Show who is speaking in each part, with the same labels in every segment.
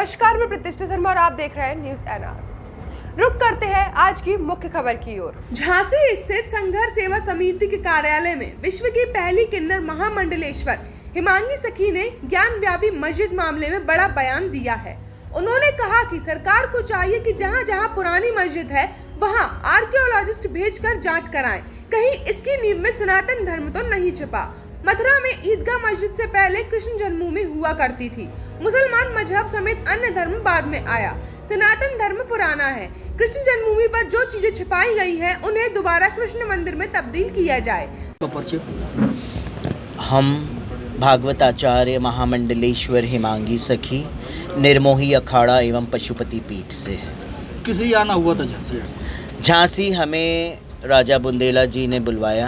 Speaker 1: नमस्कार, मैं प्रतिष्ठा शर्मा और आप देख रहे हैं न्यूज एनआर। रुक करते हैं आज की मुख्य खबर की ओर। झांसी स्थित संघर्ष सेवा समिति के कार्यालय में विश्व की पहली किन्नर महामंडलेश्वर हिमांगी सखी ने ज्ञान व्यापी मस्जिद मामले में बड़ा बयान दिया है। उन्होंने कहा कि सरकार को चाहिए कि जहां जहां पुरानी मस्जिद है वहां आर्कियोलॉजिस्ट भेजकर जांच कराएं, कहीं इसकी नींव में सनातन धर्म तो नहीं छिपा। मथुरा में ईदगाह मस्जिद से पहले कृष्ण जन्मभूमि हुआ करती थी। मुसलमान मजहब समेत अन्य धर्म बाद में आया। सनातन धर्म पुराना है। कृष्ण जन्मभूमि पर जो चीजें छिपाई गई हैं उन्हें दोबारा कृष्ण मंदिर में तब्दील किया जाए।
Speaker 2: हम भागवताचार्य महामंडलेश्वर हिमांगी सखी निर्मोही अखाड़ा एवं पशुपति पीठ से है।
Speaker 3: किसे आना हुआ था
Speaker 2: झांसी हमें राजा बुंदेला जी ने बुलवाया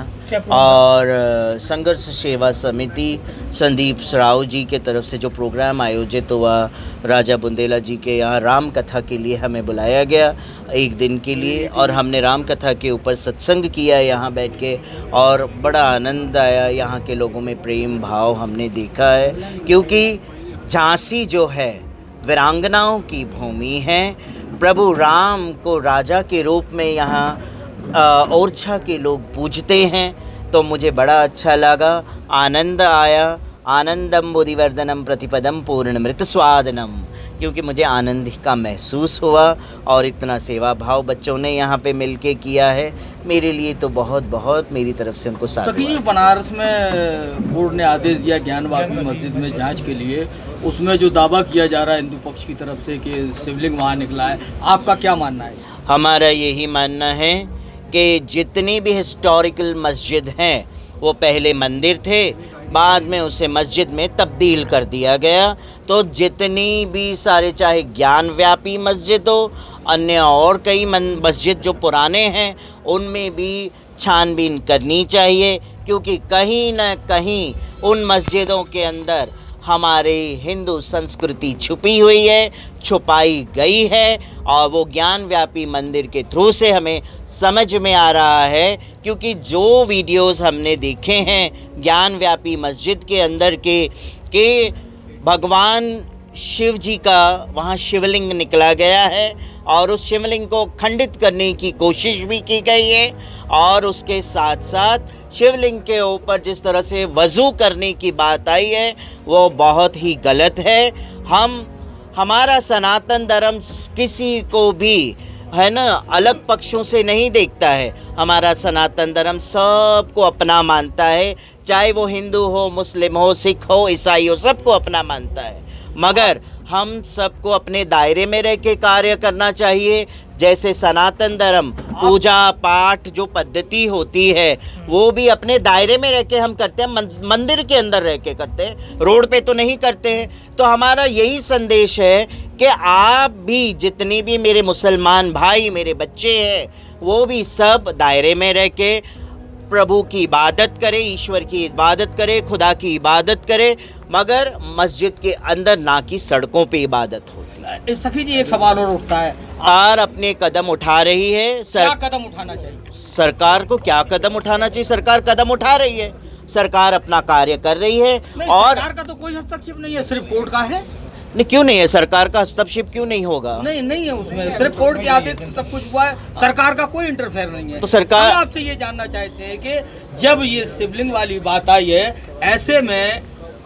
Speaker 2: और संघर्ष सेवा समिति संदीप सराव जी के तरफ से जो प्रोग्राम आयोजित हुआ, राजा बुंदेला जी के यहाँ राम कथा के लिए हमें बुलाया गया एक दिन के लिए, और हमने राम कथा के ऊपर सत्संग किया यहाँ बैठ के, और बड़ा आनंद आया। यहाँ के लोगों में प्रेम भाव हमने देखा है, क्योंकि झांसी जो है वीरांगनाओं की भूमि है। प्रभु राम को राजा के रूप में यहाँ ओरछा के लोग पूजते हैं, तो मुझे बड़ा अच्छा लगा, आनंद आया। आनंदम बुद्धिवर्धनम प्रतिपदम पूर्णमृत स्वादनम, क्योंकि मुझे आनंद का महसूस हुआ और इतना सेवा भाव बच्चों ने यहाँ पे मिलके किया है, मेरे लिए तो बहुत बहुत मेरी तरफ से उनको साथ हुआ।
Speaker 3: बनारस में बोर्ड ने आदेश दिया ज्ञान वापी मस्जिद में जांच के लिए, उसमें जो दावा किया जा रहा है हिंदू पक्ष की तरफ से कि शिवलिंग वहाँ निकला है, आपका क्या मानना है?
Speaker 2: हमारा यही मानना है कि जितनी भी हिस्टोरिकल मस्जिद हैं वो पहले मंदिर थे, बाद में उसे मस्जिद में तब्दील कर दिया गया। तो जितनी भी सारे चाहे ज्ञान व्यापी मस्जिद हो, अन्य और कई मस्जिद जो पुराने हैं उनमें भी छानबीन करनी चाहिए, क्योंकि कहीं न कहीं उन मस्जिदों के अंदर हमारी हिंदू संस्कृति छुपी हुई है, छुपाई गई है, और वो ज्ञान व्यापी मंदिर के थ्रू से हमें समझ में आ रहा है। क्योंकि जो वीडियोस हमने देखे हैं ज्ञान व्यापी मस्जिद के अंदर के भगवान शिव जी का वहाँ शिवलिंग निकला गया है, और उस शिवलिंग को खंडित करने की कोशिश भी की गई है, और उसके साथ साथ शिवलिंग के ऊपर जिस तरह से वज़ू करने की बात आई है वो बहुत ही गलत है। हमारा सनातन धर्म किसी को भी है ना अलग पक्षों से नहीं देखता है। हमारा सनातन धर्म सबको अपना मानता है, चाहे वो हिंदू हो, मुस्लिम हो, सिख हो, ईसाई हो, सबको अपना मानता है। मगर हम सबको अपने दायरे में रह के कार्य करना चाहिए। जैसे सनातन धर्म पूजा पाठ जो पद्धति होती है वो भी अपने दायरे में रह के हम करते हैं, मंदिर के अंदर रह के करते हैं, रोड पे तो नहीं करते हैं। तो हमारा यही संदेश है कि आप भी, जितनी भी मेरे मुसलमान भाई मेरे बच्चे हैं, वो भी सब दायरे में रह के प्रभु की इबादत करे, ईश्वर की इबादत करे, खुदा की इबादत करे, मगर मस्जिद के अंदर ना कि सड़कों पे इबादत होती है।
Speaker 3: सखी जी, एक सवाल और उठता है,
Speaker 2: सरकार अपने कदम उठा रही है।
Speaker 3: क्या कदम उठाना चाहिए?
Speaker 2: सरकार को क्या कदम उठाना चाहिए? सरकार कदम उठा रही है, सरकार अपना कार्य कर रही है। और
Speaker 3: सरकार का तो कोई हस्तक्षेप नहीं है, सिर्फ कोर्ट का है।
Speaker 2: नहीं, क्यों नहीं है? सरकार का हस्तक्षेप क्यों नहीं होगा?
Speaker 3: नहीं है उसमें, सिर्फ कोर्ट के आदेश से सब कुछ हुआ है, सरकार का कोई इंटरफेयर नहीं है।
Speaker 2: तो सरकार,
Speaker 3: हम आपसे ये जानना चाहते हैं कि जब ये शिवलिंग वाली बात आई है, ऐसे में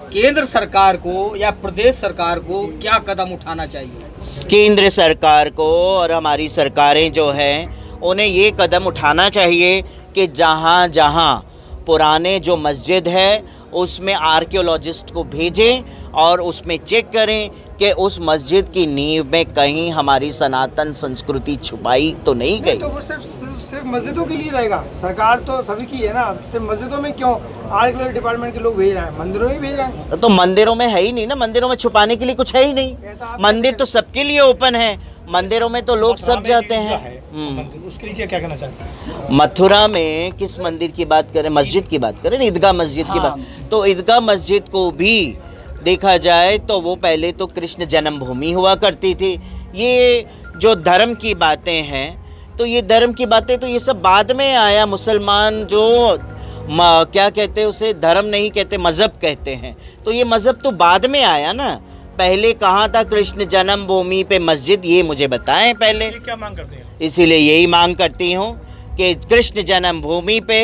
Speaker 3: केंद्र सरकार को या प्रदेश सरकार को क्या कदम उठाना चाहिए?
Speaker 2: केंद्र सरकार को और हमारी सरकारें जो हैं उन्हें ये कदम उठाना चाहिए कि जहाँ जहाँ पुराने जो मस्जिद है उसमें आर्कियोलॉजिस्ट को भेजें और उसमें चेक करें कि उस मस्जिद की नींव में कहीं हमारी सनातन संस्कृति छुपाई तो नहीं गई।
Speaker 4: तो वो सिर्फ मस्जिदों के लिए रहेगा, सरकार तो सभी की है ना, सिर्फ मस्जिदों में क्यों आर्कियोलॉजी डिपार्टमेंट के लोग भेज रहे हैं, मंदिरों में भेज रहे हैं।
Speaker 2: तो मंदिरों में है ही नहीं ना, मंदिरों में छुपाने के लिए कुछ है ही नहीं। मंदिर तो सबके लिए ओपन है, मंदिरों में तो लोग सब जाते हैं।
Speaker 4: उसके लिए क्या कहना चाहते हैं?
Speaker 2: मथुरा में किस मंदिर की बात करें? मस्जिद की बात करें, ईदगाह मस्जिद की बात। तो ईदगाह मस्जिद को भी देखा जाए तो वो पहले तो कृष्ण जन्मभूमि हुआ करती थी। ये जो धर्म की बातें हैं, तो ये धर्म की बातें तो ये सब बाद में आया। मुसलमान जो क्या कहते हैं उसे, धर्म नहीं कहते, मज़हब कहते हैं, तो ये मज़हब तो बाद में आया ना। पहले कहाँ था कृष्ण जन्मभूमि पे मस्जिद, ये मुझे बताएं पहले।
Speaker 3: क्या मांग करते हैं?
Speaker 2: इसीलिए यही मांग करती हूँ कि कृष्ण जन्मभूमि पे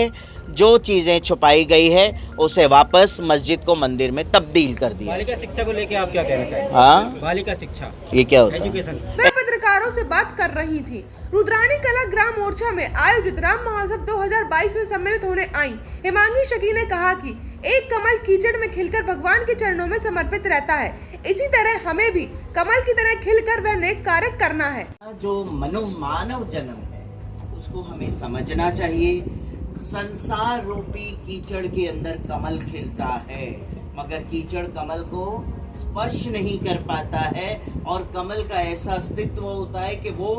Speaker 2: जो चीज़ें छुपाई गई है उसे वापस मस्जिद को मंदिर में तब्दील कर दिया।
Speaker 3: बालिका शिक्षा को लेके आप क्या कहना चाहेंगे?
Speaker 2: हाँ,
Speaker 3: बालिका शिक्षा,
Speaker 2: ये क्या होता है?
Speaker 3: एजुकेशन।
Speaker 1: वह पत्रकारों से बात कर रही थी। रुद्राणी कला ग्राम मोर्चा में आयोजित राम महोत्सव 2022 में सम्मिलित होने आई हिमांगी शकी ने कहा कि एक कमल कीचड़ में खिलकर भगवान के चरणों में समर्पित रहता है, इसी तरह हमें भी कमल की तरह खिलकर वह नेक कार्य करना है।
Speaker 2: जो मानव जन्म है उसको हमें समझना चाहिए। संसार रूपी कीचड़ के अंदर कमल खिलता है, मगर कीचड़ कमल को स्पर्श नहीं कर पाता है और कमल का ऐसा अस्तित्व होता है कि वो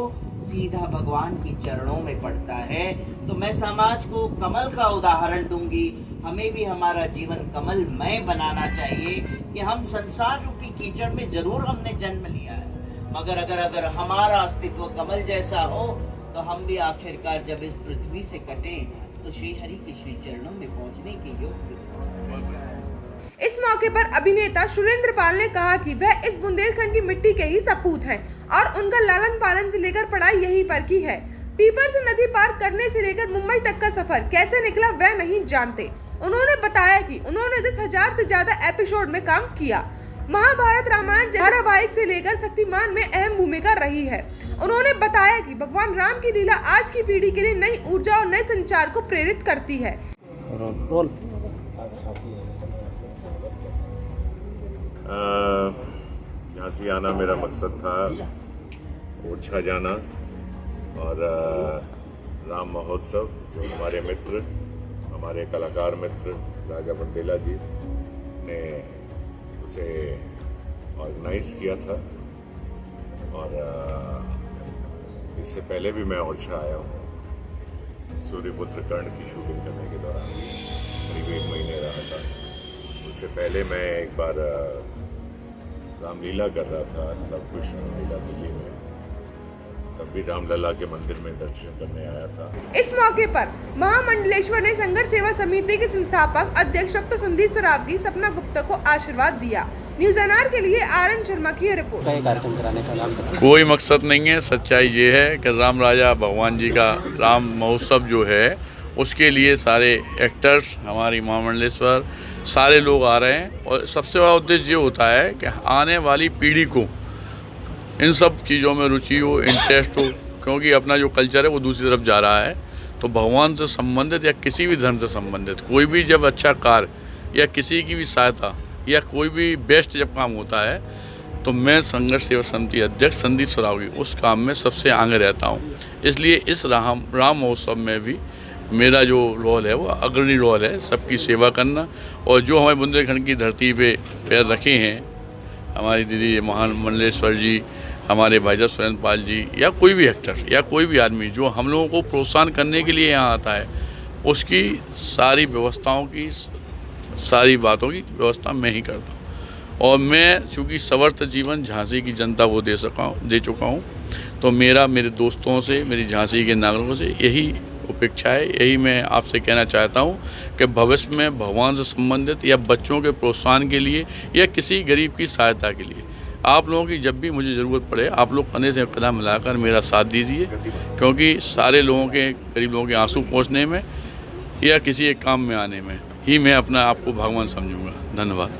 Speaker 2: सीधा भगवान के चरणों में पड़ता है। तो मैं समाज को कमल का उदाहरण दूंगी। हमें भी हमारा जीवन कमलमय बनाना चाहिए कि हम संसार रूपी कीचड़ में जरूर हमने जन्म लिया है, मगर अगर हमारा अस्तित्व कमल जैसा हो तो हम भी आखिरकार जब इस पृथ्वी से कटें तो श्री हरि के श्री चरणों में पहुंचने के योग्य।
Speaker 1: इस मौके पर अभिनेता सुरेंद्र पाल ने कहा कि वह इस बुंदेलखंड की मिट्टी के ही सपूत हैं और उनका लालन पालन से लेकर पढ़ाई यहीं पर की है। पीपर से नदी पार करने से लेकर मुंबई तक का सफर कैसे निकला वह नहीं जानते। उन्होंने बताया कि उन्होंने 10,000 से ज्यादा एपिसोड में काम किया। महाभारत रामायण धारावाहिक से लेकर शक्तिमान में अहम भूमिका रही है। उन्होंने बताया कि भगवान राम की लीला आज की पीढ़ी के लिए नई ऊर्जा और नए संचार को प्रेरित करती है।
Speaker 5: झांसी आना मेरा मकसद था, ओरछा जाना और राम महोत्सव जो हमारे मित्र, हमारे कलाकार मित्र राजा बुंदेला जी ने उसे ऑर्गेनाइज किया था। और इससे पहले भी मैं ओरछा आया हूँ सूर्यपुत्र कर्ण की शूटिंग करने के दौरान, करीब 1 महीने रहा था। उससे पहले मैं एक बार रामलीला कर रहा था, लव कुश रामलीला दिल्ली में, तब भी रामलला के मंदिर में दर्शन करने आया था।
Speaker 1: इस मौके पर महामंडलेश्वर ने संघर्ष सेवा समिति के संस्थापक अध्यक्ष डॉक्टर संदीप सरावगी सपना गुप्ता को आशीर्वाद दिया। न्यूज एनआर के लिए आर.एन. शर्मा की रिपोर्ट।
Speaker 3: कार्यक्रम कराने का नाम
Speaker 6: कोई मकसद नहीं है, सच्चाई ये है कि राम राजा भगवान जी का राम महोत्सव जो है उसके लिए सारे एक्टर्स, हमारी महामंडलेश्वर, सारे लोग आ रहे हैं। और सबसे बड़ा उद्देश्य ये होता है कि आने वाली पीढ़ी को इन सब चीज़ों में रुचि हो, इंटरेस्ट हो, क्योंकि अपना जो कल्चर है वो दूसरी तरफ जा रहा है। तो भगवान से संबंधित या किसी भी धर्म से संबंधित कोई भी जब अच्छा कार्य या किसी की भी सहायता या कोई भी बेस्ट जब काम होता है तो मैं संघर्ष सेवा समिति अध्यक्ष संदीप सरावगी उस काम में सबसे आगे रहता हूँ। इसलिए इस राम महोत्सव में भी मेरा जो रोल है वो अग्रणी रोल है, सबकी सेवा करना। और जो हमारे बुंदेलखंड की धरती पे पैर रखे हैं, हमारी दीदी महामंडलेश्वर जी, हमारे भाई साहब सुरेंद्र पाल जी, या कोई भी एक्टर या कोई भी आदमी जो हम लोगों को प्रोत्साहन करने के लिए यहाँ आता है, उसकी सारी व्यवस्थाओं की, सारी बातों की व्यवस्था मैं ही करता हूँ। और मैं चूँकि समर्थ जीवन झांसी की जनता को दे चुका हूँ, तो मेरे दोस्तों से, मेरी झांसी के नागरिकों से यही अपेक्षा है, यही मैं आपसे कहना चाहता हूँ कि भविष्य में भगवान से संबंधित या बच्चों के प्रोत्साहन के लिए या किसी गरीब की सहायता के लिए आप लोगों की जब भी मुझे ज़रूरत पड़े, आप लोग कंधे से कदम मिलाकर मेरा साथ दीजिए, क्योंकि सारे लोगों के, गरीब लोगों के आंसू पहुँचने में या किसी एक काम में आने में ही मैं अपना आपको भगवान समझूंगा। धन्यवाद।